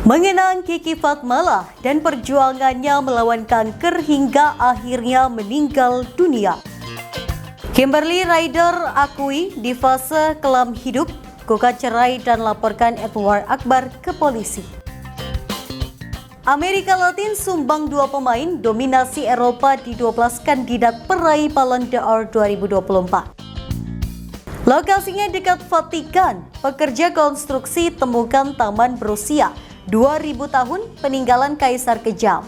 Mengenang Kiki Fatmala dan perjuangannya melawan kanker hingga akhirnya meninggal dunia. Kimberly Ryder akui di fase kelam hidup, gugat cerai dan laporkan Edward Akbar ke polisi. Amerika Latin sumbang 2 pemain, dominasi Eropa di 12 kandidat peraih Ballon d'Or 2024. Lokasinya dekat Vatikan, pekerja konstruksi temukan taman berusia 2000 tahun peninggalan Kaisar Kejam.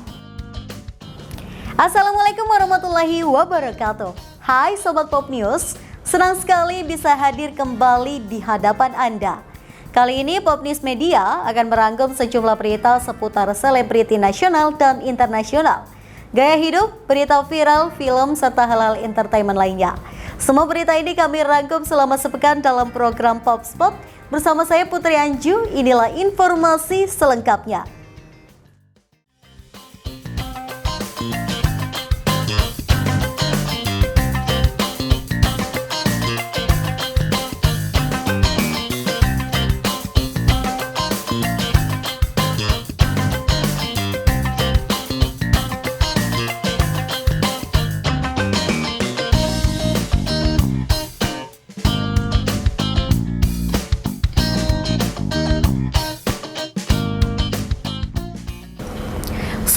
Assalamualaikum warahmatullahi wabarakatuh. Hai Sobat Pop News, senang sekali bisa hadir kembali di hadapan Anda. Kali ini Pop News Media akan merangkum sejumlah berita seputar selebriti nasional dan internasional, gaya hidup, berita viral, film, serta hal-hal entertainment lainnya. Semua berita ini kami rangkum selama sepekan dalam program Pop Spot. Bersama saya Putri Anju, inilah informasi selengkapnya.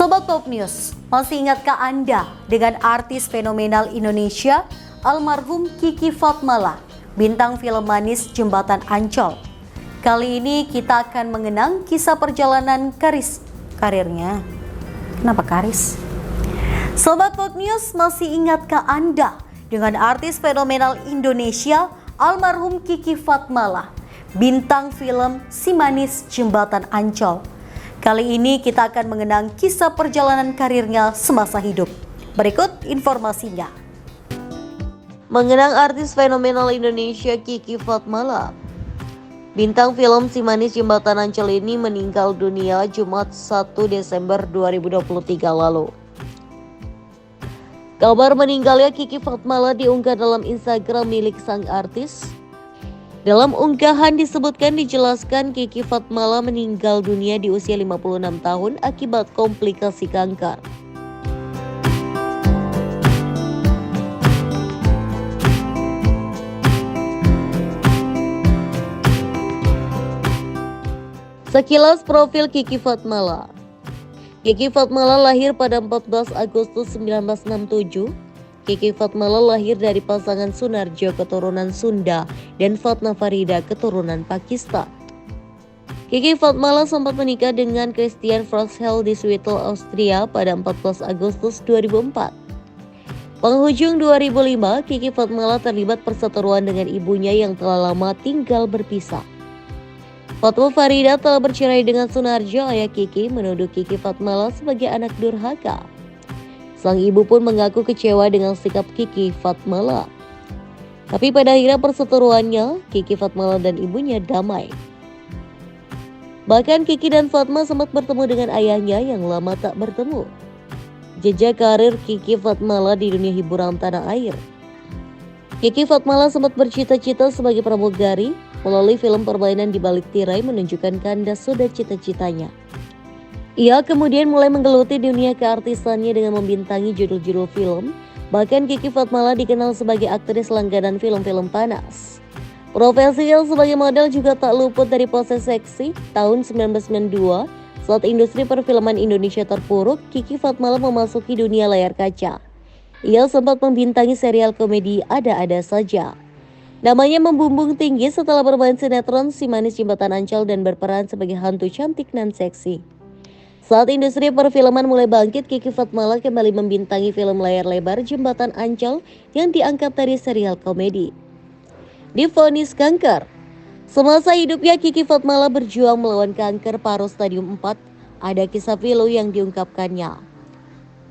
Sobat Pop News, masih ingatkah Anda dengan artis fenomenal Indonesia, almarhum Kiki Fatmala, bintang film manis Jembatan Ancol? Kali ini kita akan mengenang kisah perjalanan karirnya. Kenapa karis? Sobat Pop News, masih ingatkah Anda dengan artis fenomenal Indonesia, almarhum Kiki Fatmala, bintang film Si Manis Jembatan Ancol? Kali ini kita akan mengenang kisah perjalanan karirnya semasa hidup. Berikut informasinya. Mengenang artis fenomenal Indonesia Kiki Fatmala. Bintang film Si Manis Jembatan Ancol ini meninggal dunia Jumat 1 Desember 2023 lalu. Kabar meninggalnya Kiki Fatmala diunggah dalam Instagram milik sang artis. Dalam unggahan dijelaskan Kiki Fatmala meninggal dunia di usia 56 tahun akibat komplikasi kanker. Sekilas profil Kiki Fatmala. Kiki Fatmala lahir pada 14 Agustus 1967. Kiki Fatmala lahir dari pasangan Sunarjo keturunan Sunda dan Fatna Farida keturunan Pakistan. Kiki Fatmala sempat menikah dengan Christian Frashel di Switel, Austria pada 14 Agustus 2004. Penghujung 2005, Kiki Fatmala terlibat perseteruan dengan ibunya yang telah lama tinggal berpisah. Fatma Farida telah bercerai dengan Sunarjo. Ayah Kiki menuduh Kiki Fatmala sebagai anak durhaka. Sang ibu pun mengaku kecewa dengan sikap Kiki Fatmala. Tapi pada akhirnya perseteruannya, Kiki Fatmala dan ibunya damai. Bahkan Kiki dan Fatma sempat bertemu dengan ayahnya yang lama tak bertemu. Jejak karir Kiki Fatmala di dunia hiburan tanah air. Kiki Fatmala sempat bercita-cita sebagai pramugari. Melalui film permainan di balik tirai menunjukkan kandas sudah cita-citanya. Ia kemudian mulai menggeluti dunia keartisannya dengan membintangi judul-judul film. Bahkan Kiki Fatmala dikenal sebagai aktris langganan film-film panas. Profesinya sebagai model juga tak luput dari pose seksi. Tahun 1992, saat industri perfilman Indonesia terpuruk, Kiki Fatmala memasuki dunia layar kaca. Ia sempat membintangi serial komedi Ada-Ada Saja. Namanya membumbung tinggi setelah bermain sinetron Si Manis Jembatan Ancol dan berperan sebagai hantu cantik dan seksi. Saat industri perfilman mulai bangkit, Kiki Fatmala kembali membintangi film layar lebar Jembatan Ancol yang diangkat dari serial komedi. Divonis kanker. Semasa hidupnya Kiki Fatmala berjuang melawan kanker paru stadium 4. Ada kisah pilu yang diungkapkannya.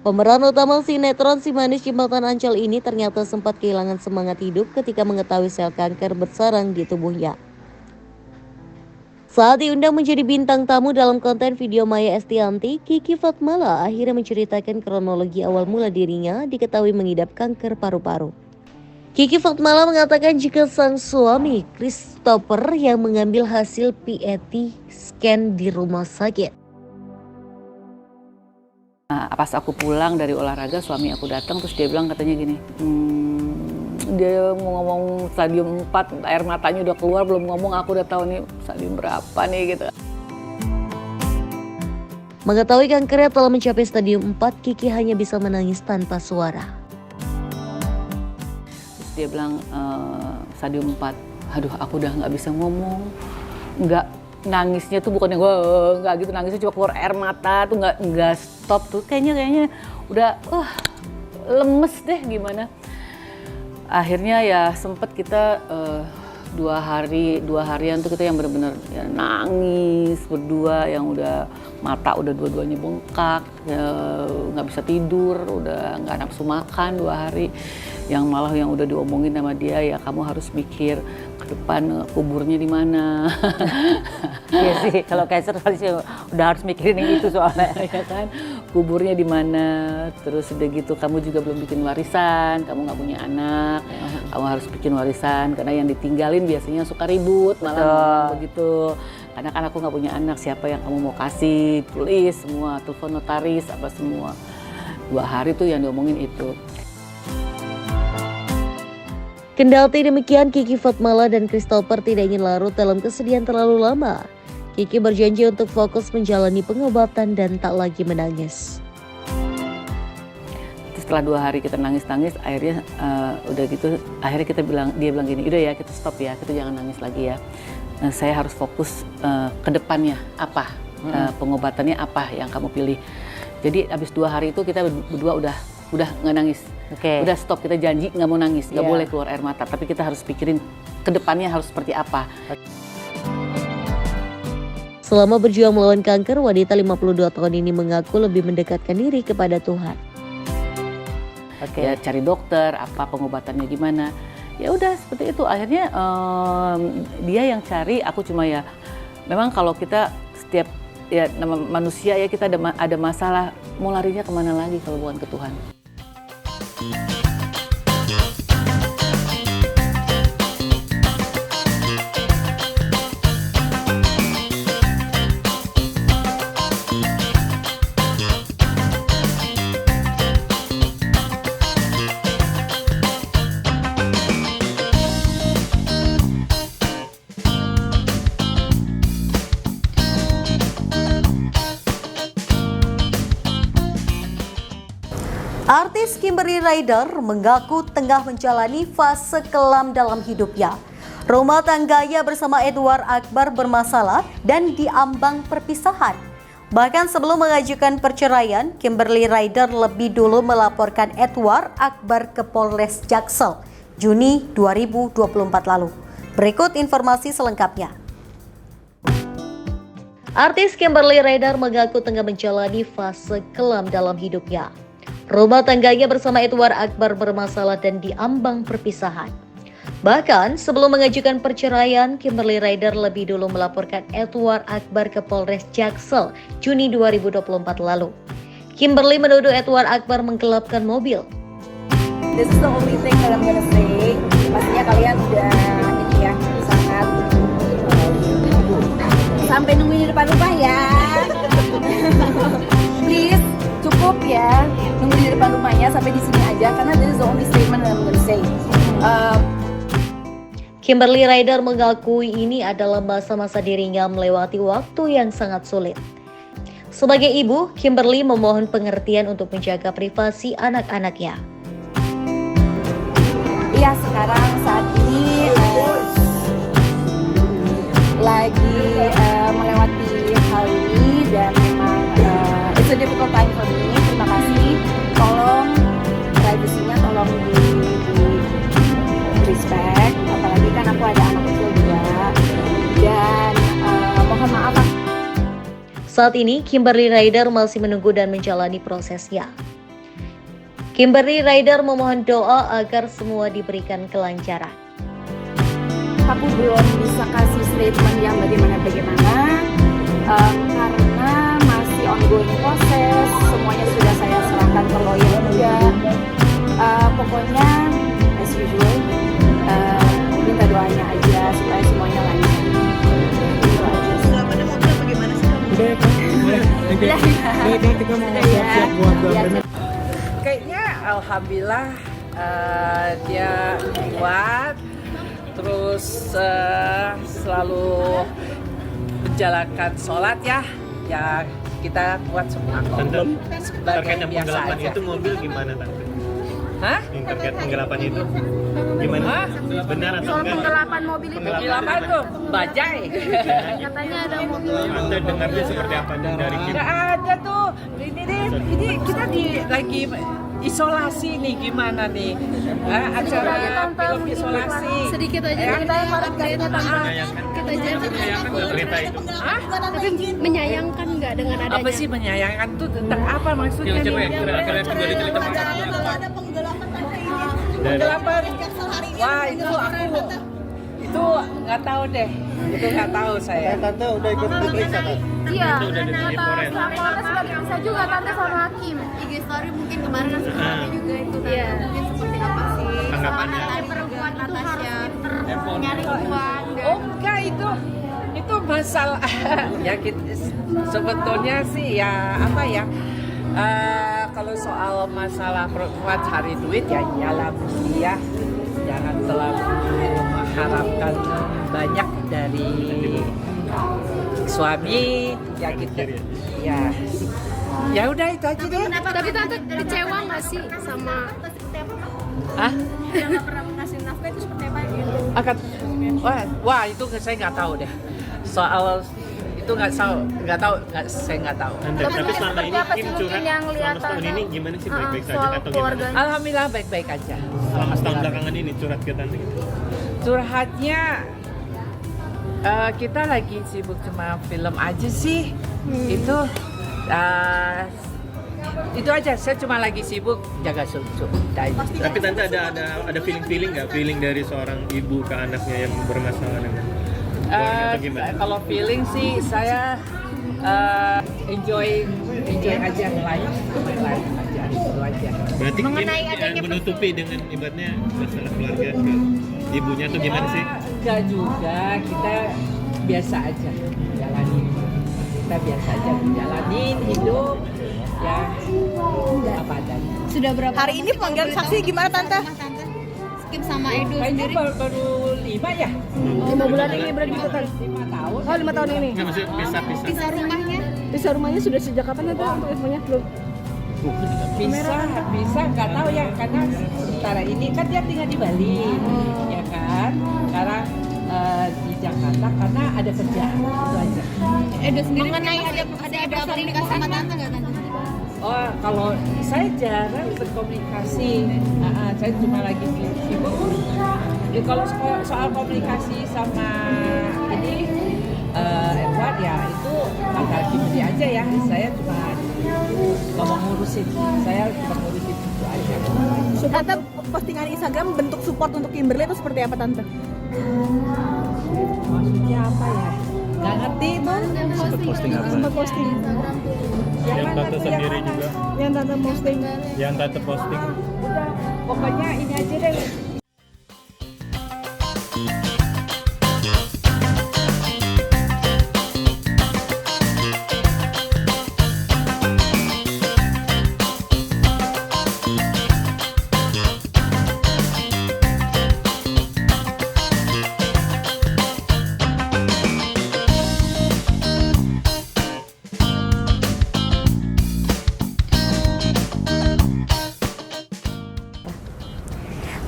Pemeran utama sinetron Si Manis Jembatan Ancol ini ternyata sempat kehilangan semangat hidup ketika mengetahui sel kanker bersarang di tubuhnya. Saat diundang menjadi bintang tamu dalam konten video Maya Estianty, Kiki Fatmala akhirnya menceritakan kronologi awal mula dirinya diketahui mengidap kanker paru-paru. Kiki Fatmala mengatakan jika sang suami Christopher yang mengambil hasil PET scan di rumah sakit. Pas aku pulang dari olahraga, suami aku datang terus dia bilang katanya gini, dia mau ngomong stadium 4, air matanya udah keluar, belum ngomong aku udah tahu nih stadium berapa nih gitu. Mengetahui kankernya telah mencapai stadium 4, Kiki hanya bisa menangis tanpa suara. Terus dia bilang stadium 4, aduh aku udah nggak bisa ngomong, nggak nangisnya tuh bukannya gue nggak gitu, nangisnya cuma keluar air mata tuh nggak stop tuh, kayaknya udah lemes deh gimana. Akhirnya ya sempet kita 2 harian tuh kita yang benar-benar ya, nangis berdua, yang udah mata udah dua-duanya bengkak, ya, nggak bisa tidur, udah nggak nafsu makan 2 hari. Yang malah yang udah diomongin sama dia, ya kamu harus mikir ke depan kuburnya di mana. Iya sih, kalau cancer sih udah harus mikirin yang itu soalnya. Ya kan, kuburnya di mana. Terus udah gitu kamu juga belum bikin warisan, kamu nggak punya anak, kamu harus bikin warisan karena yang ditinggalin biasanya suka ribut, malah begitu. Karena kan aku nggak punya anak, siapa yang kamu mau kasih, tulis semua, telepon notaris apa semua. 2 hari tuh yang diomongin itu. Kendati demikian, Kiki Fatmala dan Christopher tidak ingin larut dalam kesedihan terlalu lama. Kiki berjanji untuk fokus menjalani pengobatan dan tak lagi menangis. Setelah 2 hari kita nangis-nangis, akhirnya udah gitu, akhirnya dia bilang gini, udah ya kita stop ya, kita jangan nangis lagi ya. Saya harus fokus ke depannya apa, pengobatannya apa yang kamu pilih. Jadi abis 2 hari itu kita berdua udah nggak nangis. Udah stop, kita janji nggak mau nangis, nggak boleh keluar air mata, tapi kita harus pikirin ke depannya harus seperti apa. Selama berjuang melawan kanker, wanita 52 tahun ini mengaku lebih mendekatkan diri kepada Tuhan. Ya cari dokter, apa pengobatannya gimana. Ya udah seperti itu, akhirnya dia yang cari, aku cuma ya memang kalau kita setiap ya manusia ya kita ada masalah, mau larinya kemana lagi kalau bukan ke Tuhan. Artis Kimberly Raider mengaku tengah menjalani fase kelam dalam hidupnya. Rumah tangganya bersama Edward Akbar bermasalah dan diambang perpisahan. Bahkan sebelum mengajukan perceraian, Kimberly Raider lebih dulu melaporkan Edward Akbar ke Polres Jaksel, Juni 2024 lalu. Berikut informasi selengkapnya. Artis Kimberly Raider mengaku tengah menjalani fase kelam dalam hidupnya. Rumah tangganya bersama Edward Akbar bermasalah dan diambang perpisahan. Bahkan sebelum mengajukan perceraian, Kimberly Raider lebih dulu melaporkan Edward Akbar ke Polres Jaksel, Juni 2024 lalu. Kimberly menuduh Edward Akbar menggelapkan mobil. This is the only thing that I'm gonna say. Pastinya kalian udah ini ya, sangat sampai nungguin di depan rumah ya. Please, cukup ya, nunggu di depan rumahnya sampai di sini aja karena this is the only statement that I'm gonna say. Kimberly Raider mengakui ini adalah masa-masa dirinya melewati waktu yang sangat sulit. Sebagai ibu, Kimberly memohon pengertian untuk menjaga privasi anak-anaknya. Iya, sekarang saat ini lagi melewati hal ini dan memang it's a difficult time for me. Terima kasih. Tolong privasinya tolong di respect. Apalagi kan aku ada anak kecil juga. Dan mohon maaf. Saat ini, Kimberly Raider masih menunggu dan menjalani prosesnya. Kimberly Raider memohon doa agar semua diberikan kelancaran. Aku belum bisa kasih statement yang bagaimana karena masih ongoing proses, semuanya sudah saya serahkan ke lawyer juga. Pokoknya as usual Ketika mau siap-siap buat Premier. Kayaknya alhamdulillah dia kuat, terus selalu menjalankan sholat ya kita kuat semua kok. Sebagai Terkait biasa penggelapan aja. itu mobil gimana Tante? Hah? Yang terkait penggelapan itu gimana? Hah? Benar atau Soal enggak? penggelapan mobil itu Mobil apa tuh? Bajai. katanya ada mobil Anda dengarnya seperti apa dari Kim? Nggak ada tuh. Ini kita lagi isolasi nih gimana nih? Acara film isolasi. sedikit aja Ya. kita yang harus update tentang kita jangan Berita itu. Hah? tapi menyayangkan nggak dengan adanya Apa sih menyayangkan tuh tentang apa maksudnya nih? Penggelapan. Wah itu nggak tahu deh. Itu nggak tahu saya. Tante udah ikut diperiksa kan? iya Itu udah di Polres. Polres sudah diperiksa juga tante sama hakim IG story mungkin kemarin kan sebenarnya juga itu tante mungkin seperti apa sih Tanggapannya. perempuan Natasha nyari uang Oh enggak itu masalah ya kita, sebetulnya sih ya apa ya kalau soal masalah perempuan cari duit ya iyalah mesti ya jangan terlalu mengharapkan banyak dari suami ya kita ya udah itu aja deh. tapi tante kecewa nggak sih sama Hah? yang nggak pernah ngasih nafkah itu seperti apa gitu Akan wah itu saya nggak tahu deh soal itu saya nggak tahu. Tapi selama ini Kim curhat selama setahun ini gimana sih baik-baik saja atau gimana? Alhamdulillah baik-baik aja. Selama setahun belakangan ini curhat ke Tante gitu. Curhatnya kita lagi sibuk cuma film aja sih. Itu aja. Saya cuma lagi sibuk jaga susu. Tapi Tante ada feeling nggak? Feeling dari seorang ibu ke anaknya yang bermasalah dengan keluarga atau gimana? Kalau feeling sih saya enjoy aja live aja itu aja. Berarti Kim menutupi dengan ibaratnya masalah keluarga ke ibunya tuh gimana sih? Enggak juga, kita biasa aja jalanin. Kita biasa aja jalanin hidup ya apa adanya. sudah berapa Hari ini panggilan saksi gimana Tante? Kim sama Edo Kayaknya sendiri baru 5 ya? 5 bulan ini berarti gitu kan? 5 tahun. Oh 5 tahun ini. Nggak maksudnya pisah-pisah. pisah rumahnya Pisah rumahnya sudah sejak kapan Tante untuk infonya belum? Bisa nggak tahu ya karena sementara ini kan dia tinggal di Bali, ya kan? Sekarang di Jakarta karena ada kerjaan itu aja. Edo sendiri mengenai ada komunikasi sama tante nggak tante? Oh kalau saya jarang berkomunikasi, saya cuma lagi sibuk. Ya, kalau soal komunikasi sama ini Edward ya itu masalah pribadi aja ya. Saya cuma ngurusin itu aja. Tante postingan Instagram bentuk support untuk Kimberly itu seperti apa Tante? Maksudnya apa ya? Nggak ngerti itu. Posting apa? Sempat posting. Yang Tante sendiri juga. Yang Tante posting. Yang Tante posting. Udah, pokoknya ini aja deh.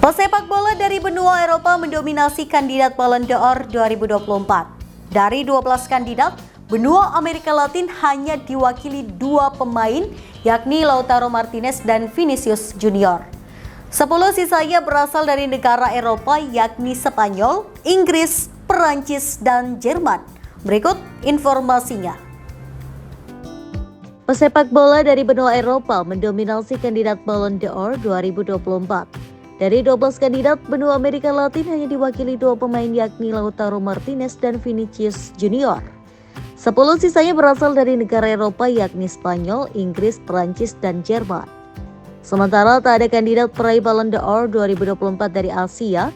Pesepak bola dari benua Eropa mendominasi kandidat Ballon d'Or 2024. Dari 12 kandidat, benua Amerika Latin hanya diwakili 2 pemain, yakni Lautaro Martinez dan Vinicius Junior. 10 sisanya berasal dari negara Eropa, yakni Spanyol, Inggris, Perancis, dan Jerman. Berikut informasinya. Pesepak bola dari benua Eropa mendominasi kandidat Ballon d'Or 2024. Dari 12 kandidat, benua Amerika Latin hanya diwakili 2 pemain yakni Lautaro Martinez dan Vinicius Junior. 10 sisanya berasal dari negara Eropa yakni Spanyol, Inggris, Perancis, dan Jerman. Sementara tak ada kandidat peraih Ballon d'Or 2024 dari Asia.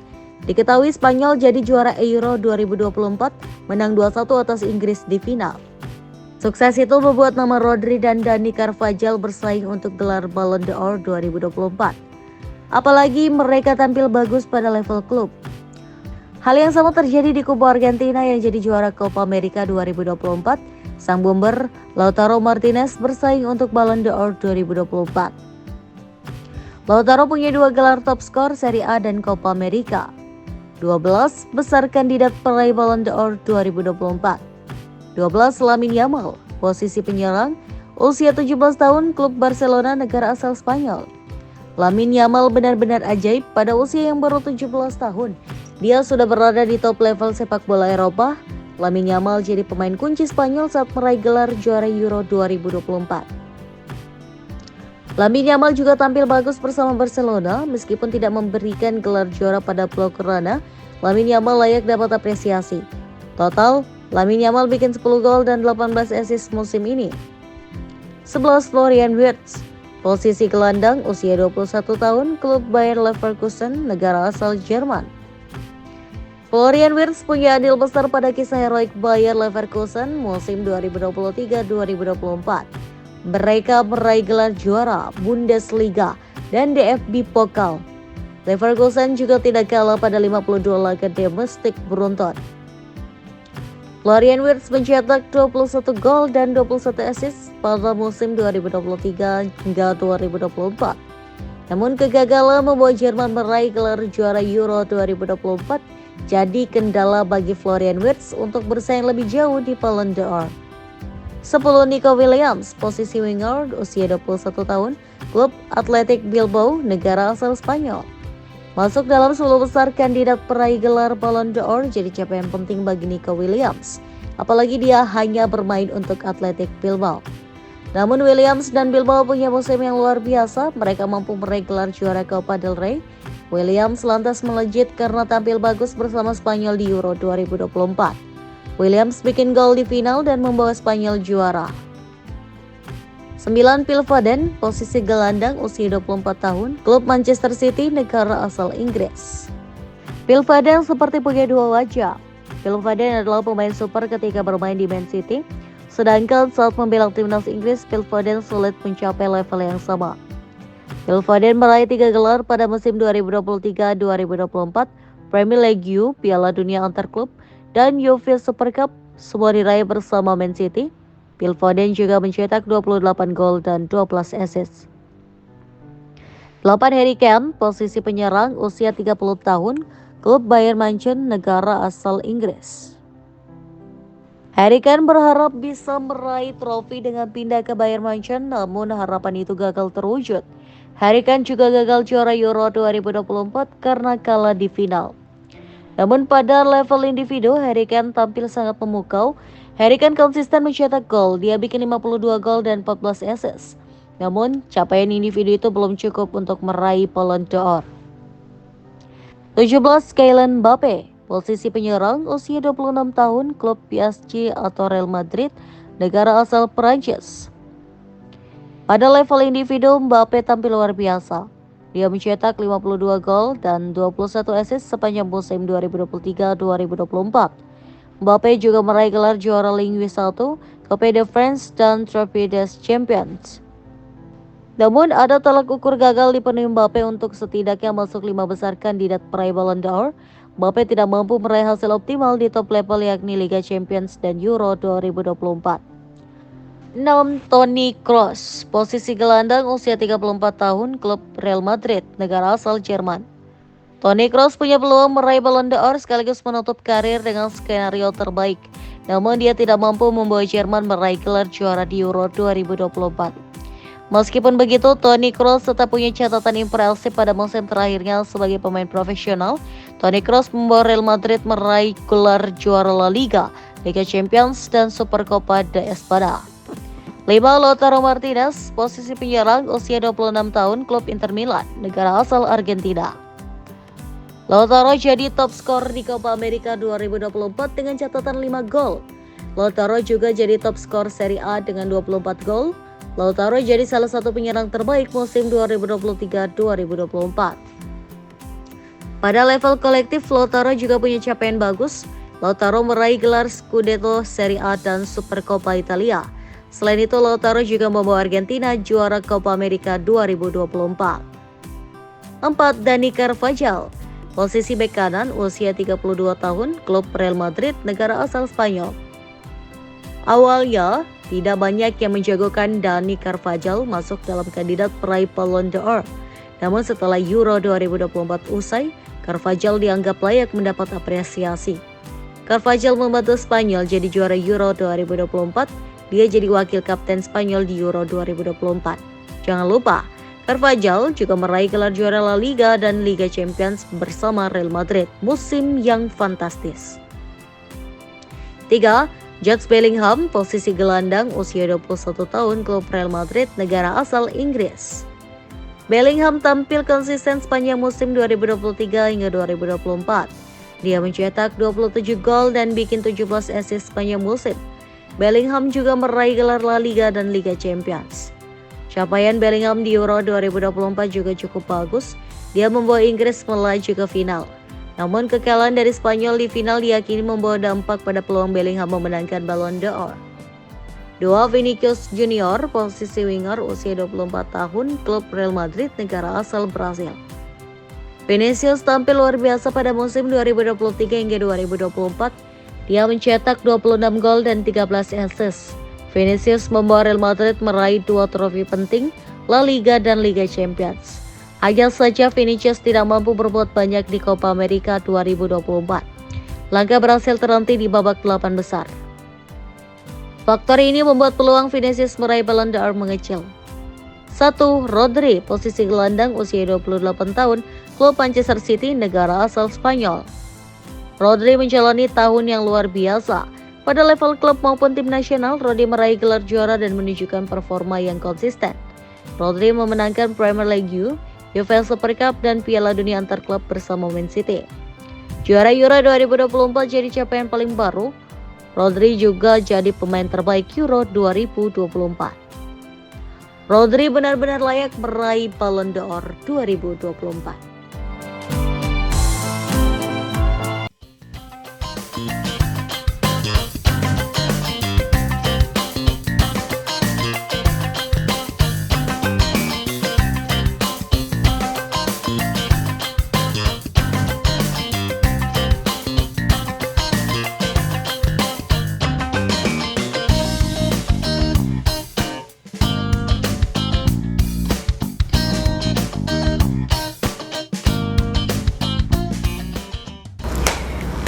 Diketahui Spanyol jadi juara Euro 2024, menang 2-1 atas Inggris di final. Sukses itu membuat nama Rodri dan Dani Carvajal bersaing untuk gelar Ballon d'Or 2024. Apalagi mereka tampil bagus pada level klub. Hal yang sama terjadi di kubu Argentina yang jadi juara Copa America 2024. Sang bomber Lautaro Martinez bersaing untuk Ballon d'Or 2024. Lautaro punya 2 gelar top skor Serie A dan Copa America. 12 besar kandidat peraih Ballon d'Or 2024. 12 Lamine Yamal, posisi penyerang, usia 17 tahun, klub Barcelona, negara asal Spanyol. Lamine Yamal benar-benar ajaib pada usia yang baru 17 tahun. Dia sudah berada di top level sepak bola Eropa. Lamine Yamal jadi pemain kunci Spanyol saat meraih gelar juara Euro 2024. Lamine Yamal juga tampil bagus bersama Barcelona meskipun tidak memberikan gelar juara pada Blaugrana. Lamine Yamal layak dapat apresiasi. Total, Lamine Yamal bikin 10 gol dan 18 assist musim ini. 11 Florian Wirtz, posisi gelandang, usia 21 tahun, klub Bayer Leverkusen, negara asal Jerman. Florian Wirtz punya andil besar pada kisah heroik Bayer Leverkusen musim 2023-2024. Mereka meraih gelar juara Bundesliga dan DFB Pokal. Leverkusen juga tidak kalah pada 52 laga domestik beruntun. Florian Wirtz mencetak 21 gol dan 21 assist pada musim 2023 hingga 2024. Namun kegagalan membuat Jerman meraih gelar juara Euro 2024 jadi kendala bagi Florian Wirtz untuk bersaing lebih jauh di Ballon d'Or. 10 Nico Williams, posisi winger, usia 21 tahun, klub Athletic Bilbao, negara asal Spanyol. Masuk dalam 10 besar kandidat peraih gelar Ballon d'Or jadi capaian penting bagi Nico Williams. Apalagi dia hanya bermain untuk Athletic Bilbao. Namun Williams dan Bilbao punya musim yang luar biasa. Mereka mampu meraih gelar juara Copa del Rey. Williams lantas melejit karena tampil bagus bersama Spanyol di Euro 2024. Williams bikin gol di final dan membawa Spanyol juara. 9 Phil Foden, posisi gelandang, usia 24 tahun, klub Manchester City, negara asal Inggris. Phil Foden seperti punya 2 wajah. Phil Foden adalah pemain super ketika bermain di Man City, sedangkan saat membela timnas Inggris, Phil Foden sulit mencapai level yang sama. Phil Foden meraih 3 gelar pada musim 2023-2024, Premier League, Piala Dunia Antar Klub, dan UEFA Super Cup, semua diraih bersama Man City. Phil Foden juga mencetak 28 gol dan 12 assist. 8 Harry Kane, posisi penyerang, usia 30 tahun, klub Bayern Munchen, negara asal Inggris. Harry Kane berharap bisa meraih trofi dengan pindah ke Bayern Munchen, namun harapan itu gagal terwujud. Harry Kane juga gagal juara Euro 2024 karena kalah di final. Namun pada level individu, Harry Kane tampil sangat memukau. Harry Kane konsisten mencetak gol, dia bikin 52 gol dan 14 assist. Namun, capaian individu itu belum cukup untuk meraih Ballon d'Or. 17 Kylian Mbappe, posisi penyerang, usia 26 tahun, klub PSG atau Real Madrid, negara asal Perancis. Pada level individu, Mbappe tampil luar biasa. Dia mencetak 52 gol dan 21 assist sepanjang musim 2023-2024. Mbappe juga meraih gelar juara Ligue 1, Coupe de France, dan Trophée des Champions. Namun ada tolak ukur gagal dipenuhi Mbappe untuk setidaknya masuk 5 besar kandidat peraih Ballon d'Or. Mbappe tidak mampu meraih hasil optimal di top level yakni Liga Champions dan Euro 2024. 6 Toni Kroos, posisi gelandang, usia 34 tahun, klub Real Madrid, negara asal Jerman. Toni Kroos punya peluang meraih Ballon d'Or sekaligus menutup karir dengan skenario terbaik. Namun dia tidak mampu membawa Jerman meraih gelar juara di Euro 2024. Meskipun begitu, Toni Kroos tetap punya catatan impresif pada musim terakhirnya sebagai pemain profesional. Toni Kroos membawa Real Madrid meraih gelar juara La Liga, Liga Champions, dan Supercopa de Espada. 5 Lautaro Martinez, posisi penyerang, usia 26 tahun, klub Inter Milan, negara asal Argentina. Lautaro jadi top skor di Copa America 2024 dengan catatan 5 gol. Lautaro juga jadi top skor Serie A dengan 24 gol. Lautaro jadi salah satu penyerang terbaik musim 2023-2024. Pada level kolektif, Lautaro juga punya capaian bagus. Lautaro meraih gelar Scudetto, Serie A, dan Supercoppa Italia. Selain itu, Lautaro juga membawa Argentina juara Copa America 2024. 4. Dani Carvajal, posisi bek kanan, usia 32 tahun, klub Real Madrid, negara asal Spanyol. Awalnya, tidak banyak yang menjagokan Dani Carvajal masuk dalam kandidat peraih Ballon d'Or. Namun setelah Euro 2024 usai, Carvajal dianggap layak mendapat apresiasi. Carvajal membantu Spanyol jadi juara Euro 2024. Dia jadi wakil kapten Spanyol di Euro 2024. Jangan lupa, Carvajal juga meraih gelar juara La Liga dan Liga Champions bersama Real Madrid, musim yang fantastis. 3. Jude Bellingham, posisi gelandang, usia 21 tahun, klub Real Madrid, negara asal Inggris. Bellingham tampil konsisten sepanjang musim 2023 hingga 2024. Dia mencetak 27 gol dan bikin 17 assist sepanjang musim. Bellingham juga meraih gelar La Liga dan Liga Champions. Capaian Bellingham di Euro 2024 juga cukup bagus. Dia membawa Inggris melaju ke final. Namun kekalahan dari Spanyol di final diyakini membawa dampak pada peluang Bellingham memenangkan Ballon d'Or. 2. Vinicius Junior, posisi winger, usia 24 tahun, klub Real Madrid, negara asal Brasil. Vinicius tampil luar biasa pada musim 2023 hingga 2024. Dia mencetak 26 gol dan 13 assist. Vinicius membawa Real Madrid meraih 2 trofi penting, La Liga dan Liga Champions. Hanya saja Vinicius tidak mampu berbuat banyak di Copa America 2024. Laga berhasil terhenti di babak 8 besar. Faktor ini membuat peluang Vinicius meraih Ballon d'Or mengecil. 1. Rodri, posisi gelandang, usia 28 tahun, klub Manchester City, negara asal Spanyol. Rodri menjalani tahun yang luar biasa. Pada level klub maupun tim nasional, Rodri meraih gelar juara dan menunjukkan performa yang konsisten. Rodri memenangkan Premier League, UEFA Super Cup, dan Piala Dunia antar klub bersama Man City. Juara Euro 2024 jadi capaian paling baru. Rodri juga jadi pemain terbaik Euro 2024. Rodri benar-benar layak meraih Ballon d'Or 2024.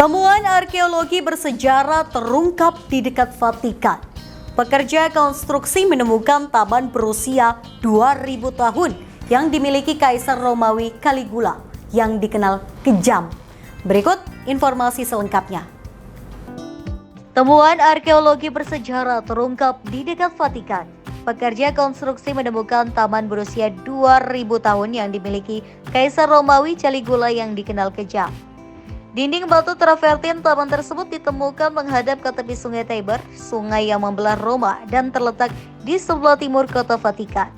Temuan arkeologi bersejarah terungkap di dekat Vatikan. Pekerja konstruksi menemukan taman berusia 2000 tahun yang dimiliki Kaisar Romawi Caligula yang dikenal kejam. Berikut informasi selengkapnya. Temuan arkeologi bersejarah terungkap di dekat Vatikan. Pekerja konstruksi menemukan taman berusia 2000 tahun yang dimiliki Kaisar Romawi Caligula yang dikenal kejam. Dinding batu travertin taman tersebut ditemukan menghadap ke tepi sungai Tiber, sungai yang membelah Roma dan terletak di sebelah timur kota Vatikan.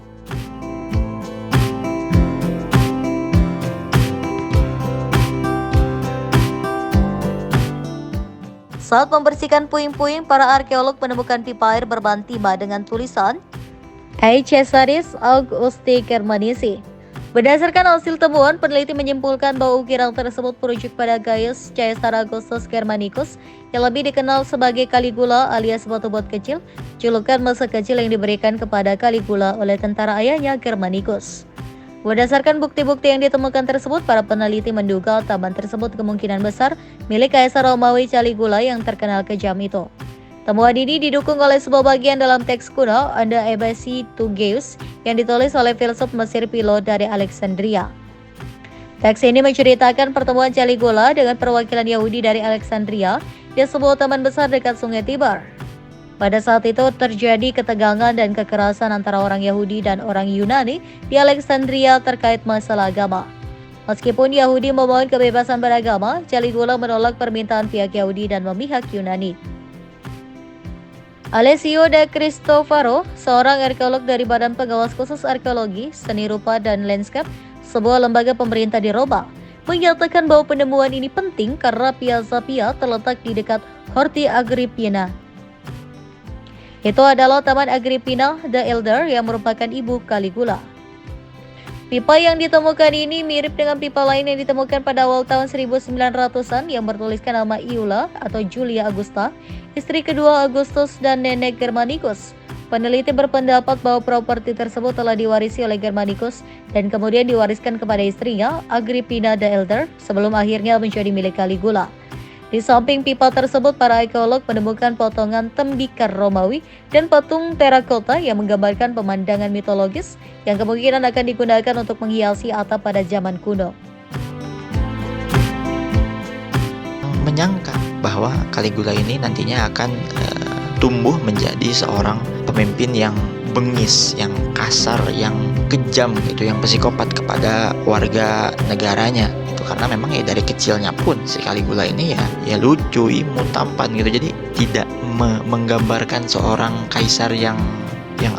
Saat membersihkan puing-puing, para arkeolog menemukan pipa air berbahan timah dengan tulisan A. Caesaris Augusti Germanici. Berdasarkan hasil temuan, peneliti menyimpulkan bahwa ukiran tersebut merujuk pada Gaius Caesar Augustus Germanicus yang lebih dikenal sebagai Caligula alias batu bot kecil, julukan masa kecil yang diberikan kepada Caligula oleh tentara ayahnya Germanicus. Berdasarkan bukti-bukti yang ditemukan tersebut, para peneliti menduga taman tersebut kemungkinan besar milik Kaisar Romawi Caligula yang terkenal kejam itu. Temuan ini didukung oleh sebuah bagian dalam teks kuno Anda Ebasi Tugeus yang ditulis oleh filsuf Mesir Philo dari Alexandria. Teks ini menceritakan pertemuan Caligula dengan perwakilan Yahudi dari Alexandria di sebuah taman besar dekat sungai Tiber. Pada saat itu terjadi ketegangan dan kekerasan antara orang Yahudi dan orang Yunani di Alexandria terkait masalah agama. Meskipun Yahudi memohon kebebasan beragama, Caligula menolak permintaan pihak Yahudi dan memihak Yunani. Alessio de Cristofaro, seorang arkeolog dari Badan Pengawas Khusus Arkeologi, Seni Rupa dan Landscape, sebuah lembaga pemerintah di Roma, menyatakan bahwa penemuan ini penting karena Piazza Pia terletak di dekat Horti Agrippina. Itu adalah Taman Agrippina the Elder yang merupakan ibu Caligula. Pipa yang ditemukan ini mirip dengan pipa lain yang ditemukan pada awal tahun 1900-an yang bertuliskan nama Iula atau Julia Augusta, istri kedua Augustus dan nenek Germanicus. Peneliti berpendapat bahwa properti tersebut telah diwarisi oleh Germanicus dan kemudian diwariskan kepada istrinya, Agrippina the Elder, sebelum akhirnya menjadi milik Caligula. Di samping pipa tersebut, para arkeolog menemukan potongan tembikar Romawi dan patung terakota yang menggambarkan pemandangan mitologis yang kemungkinan akan digunakan untuk menghiasi atap pada zaman kuno. Menyangka bahwa Caligula ini nantinya akan tumbuh menjadi seorang pemimpin yang bengis, yang kasar, yang kejam gitu, yang psikopat kepada warga negaranya. Itu karena memang ya dari kecilnya pun si Caligula ini ya lucu, imut, tampan gitu. Jadi tidak menggambarkan seorang kaisar yang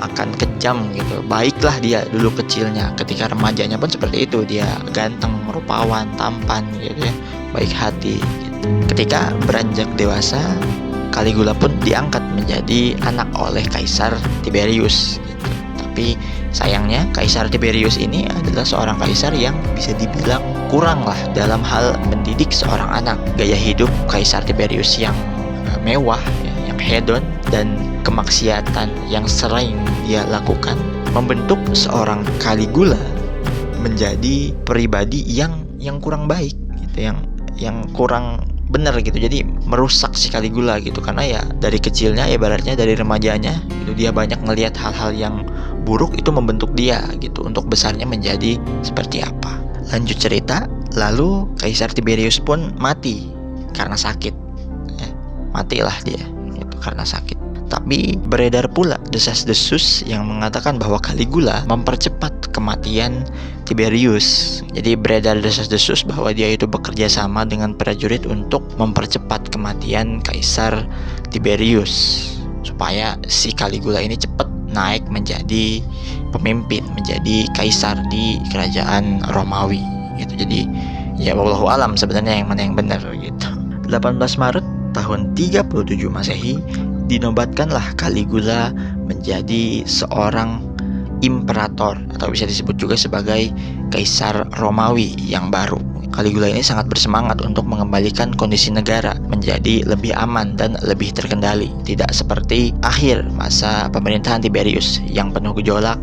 akan kejam gitu. Baiklah dia dulu kecilnya, ketika remajanya pun seperti itu, dia ganteng, rupawan, tampan gitu ya, baik hati gitu. Ketika beranjak dewasa, Caligula pun diangkat menjadi anak oleh Kaisar Tiberius gitu. Tapi sayangnya Kaisar Tiberius ini adalah seorang kaisar yang bisa dibilang kurang lah dalam hal mendidik seorang anak. Gaya hidup Kaisar Tiberius yang mewah, yang hedon, dan kemaksiatan yang sering dia lakukan membentuk seorang Caligula menjadi pribadi yang kurang baik gitu, yang kurang benar gitu. Jadi merusak si Caligula gitu, karena ya dari kecilnya, ibaratnya dari remajanya gitu, dia banyak ngelihat hal-hal yang buruk, itu membentuk dia gitu untuk besarnya menjadi seperti apa. Lanjut cerita, lalu Kaisar Tiberius pun mati karena sakit ya. Matilah dia gitu karena sakit. Tapi beredar pula desas-desus yang mengatakan bahwa Caligula mempercepat kematian Tiberius. Jadi beredar desas-desus bahwa dia itu bekerja sama dengan prajurit untuk mempercepat kematian Kaisar Tiberius, supaya si Caligula ini cepat naik menjadi pemimpin, menjadi kaisar di kerajaan Romawi gitu. Jadi ya wallahu alam sebenarnya yang mana yang benar gitu. 18 Maret tahun 37 Masehi dinobatkanlah Caligula menjadi seorang imperator, atau bisa disebut juga sebagai kaisar Romawi yang baru. Caligula ini sangat bersemangat untuk mengembalikan kondisi negara menjadi lebih aman dan lebih terkendali, tidak seperti akhir masa pemerintahan Tiberius yang penuh gejolak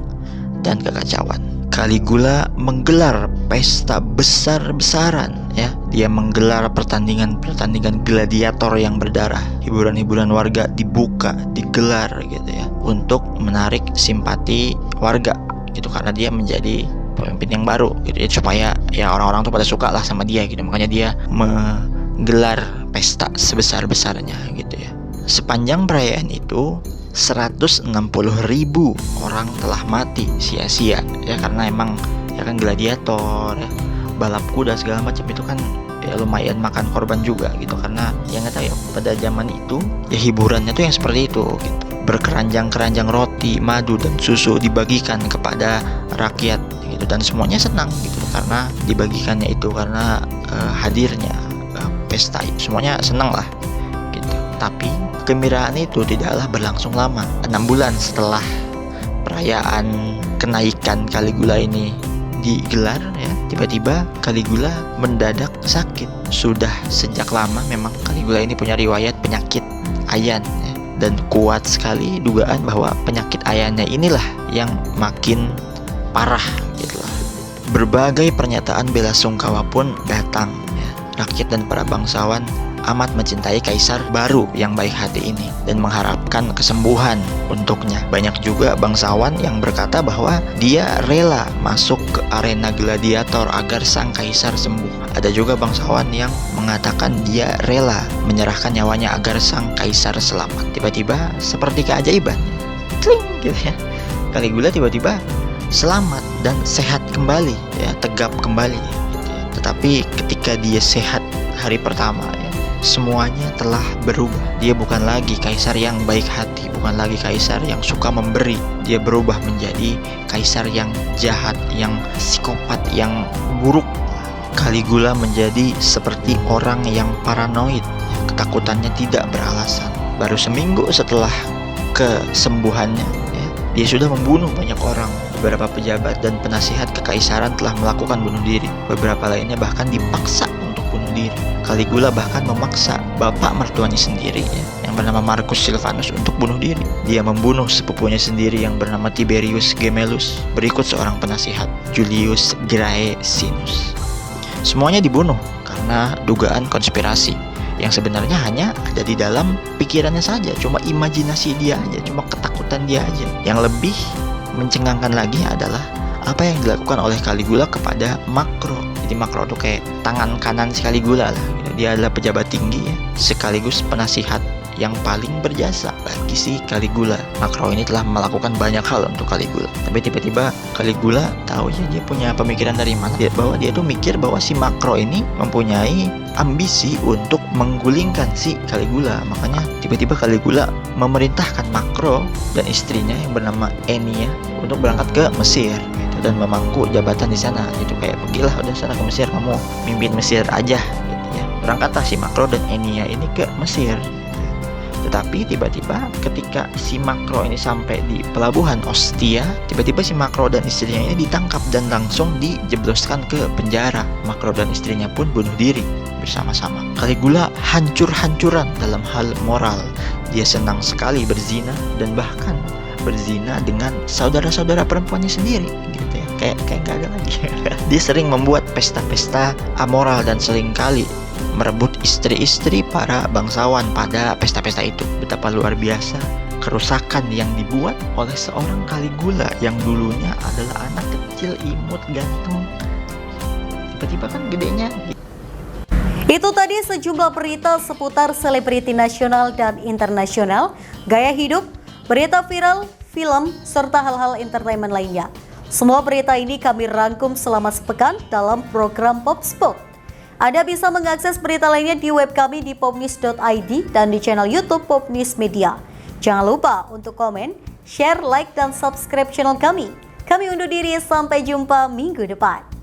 dan kekacauan. Caligula menggelar pesta besar-besaran ya. Dia menggelar pertandingan gladiator yang berdarah. Hiburan-hiburan warga digelar gitu ya, untuk menarik simpati warga gitu, karena dia menjadi pemimpin yang baru gitu ya, supaya ya orang-orang tuh pada suka lah sama dia gitu. Makanya dia menggelar pesta sebesar-besarnya gitu ya. Sepanjang perayaan itu 160.000 orang telah mati sia-sia ya, karena emang ya kan gladiator ya, balap kuda segala macam itu kan ya lumayan makan korban juga gitu. Karena yang nggak tahu ya, pada zaman itu ya hiburannya tuh yang seperti itu gitu. Berkeranjang-keranjang roti, madu, dan susu dibagikan kepada rakyat gitu, dan semuanya senang gitu karena dibagikannya itu, karena hadirnya pesta itu, semuanya senang lah gitu. Tapi kegembiraan itu tidaklah berlangsung lama. 6 bulan setelah perayaan kenaikan Caligula ini digelar ya, tiba-tiba Caligula mendadak sakit. Sudah sejak lama memang Caligula ini punya riwayat penyakit ayan ya, dan kuat sekali dugaan bahwa penyakit ayannya inilah yang makin parah gitu lah. Berbagai pernyataan bela sungkawa pun datang ya. Rakyat dan para bangsawan amat mencintai kaisar baru yang baik hati ini dan mengharapkan kesembuhan untuknya. Banyak juga bangsawan yang berkata bahwa dia rela masuk ke arena gladiator agar sang kaisar sembuh. Ada juga bangsawan yang mengatakan dia rela menyerahkan nyawanya agar sang kaisar selamat. Tiba-tiba seperti keajaiban, tling gitu ya, Caligula tiba-tiba selamat dan sehat kembali ya, tegap kembali gitu ya. Tetapi ketika dia sehat hari pertama ya, semuanya telah berubah. Dia bukan lagi kaisar yang baik hati, bukan lagi kaisar yang suka memberi. Dia berubah menjadi kaisar yang jahat, yang psikopat, yang buruk. Caligula menjadi seperti orang yang paranoid, ketakutannya tidak beralasan. Baru seminggu setelah kesembuhannya, ya. Dia sudah membunuh banyak orang. Beberapa pejabat dan penasihat kekaisaran telah melakukan bunuh diri. Beberapa lainnya bahkan dipaksa untuk bunuh diri. Caligula bahkan memaksa bapak mertuanya sendiri, ya, yang bernama Marcus Silvanus, untuk bunuh diri. Dia membunuh sepupunya sendiri yang bernama Tiberius Gemellus, berikut seorang penasihat, Julius Graecinus. Semuanya dibunuh karena dugaan konspirasi yang sebenarnya hanya ada di dalam pikirannya saja, cuma imajinasi dia aja, cuma ketakutan dia aja. Yang lebih mencengangkan lagi adalah apa yang dilakukan oleh Caligula kepada Macro. Jadi Macro itu kayak tangan kanan si Caligula lah, gitu. Dia adalah pejabat tinggi, ya, sekaligus penasihat yang paling berjasa bagi si Caligula. Macro ini telah melakukan banyak hal untuk Caligula, tapi tiba-tiba Caligula tahu ya dia punya pemikiran dari mana, bahwa dia tuh mikir bahwa si Macro ini mempunyai ambisi untuk menggulingkan si Caligula. Makanya tiba-tiba Caligula memerintahkan Macro dan istrinya yang bernama Ennia untuk berangkat ke Mesir, gitu, dan memangku jabatan di sana, gitu. Kayak pergilah udah sana ke Mesir, kamu mimpin Mesir aja, gitu, ya. Berangkatlah si Macro dan Ennia ini ke Mesir. Tetapi tiba-tiba ketika si Macro ini sampai di pelabuhan Ostia, tiba-tiba si Macro dan istrinya ini ditangkap dan langsung dijebloskan ke penjara. Macro dan istrinya pun bunuh diri bersama-sama. Caligula hancur-hancuran dalam hal moral. Dia senang sekali berzina dan bahkan berzina dengan saudara-saudara perempuannya sendiri, gitu ya. Kayak nggak ada lagi. Dia sering membuat pesta-pesta amoral dan seringkali merebut istri-istri para bangsawan pada pesta-pesta itu. Betapa luar biasa kerusakan yang dibuat oleh seorang Caligula yang dulunya adalah anak kecil, imut, ganteng. Tiba-tiba kan gedenya. Itu tadi sejumlah berita seputar selebriti nasional dan internasional, gaya hidup, berita viral, film, serta hal-hal entertainment lainnya. Semua berita ini kami rangkum selama sepekan dalam program Popspot. Anda bisa mengakses berita lainnya di web kami di popnews.id dan di channel YouTube Popnews Media. Jangan lupa untuk komen, share, like, dan subscribe channel kami. Kami undur diri, sampai jumpa minggu depan.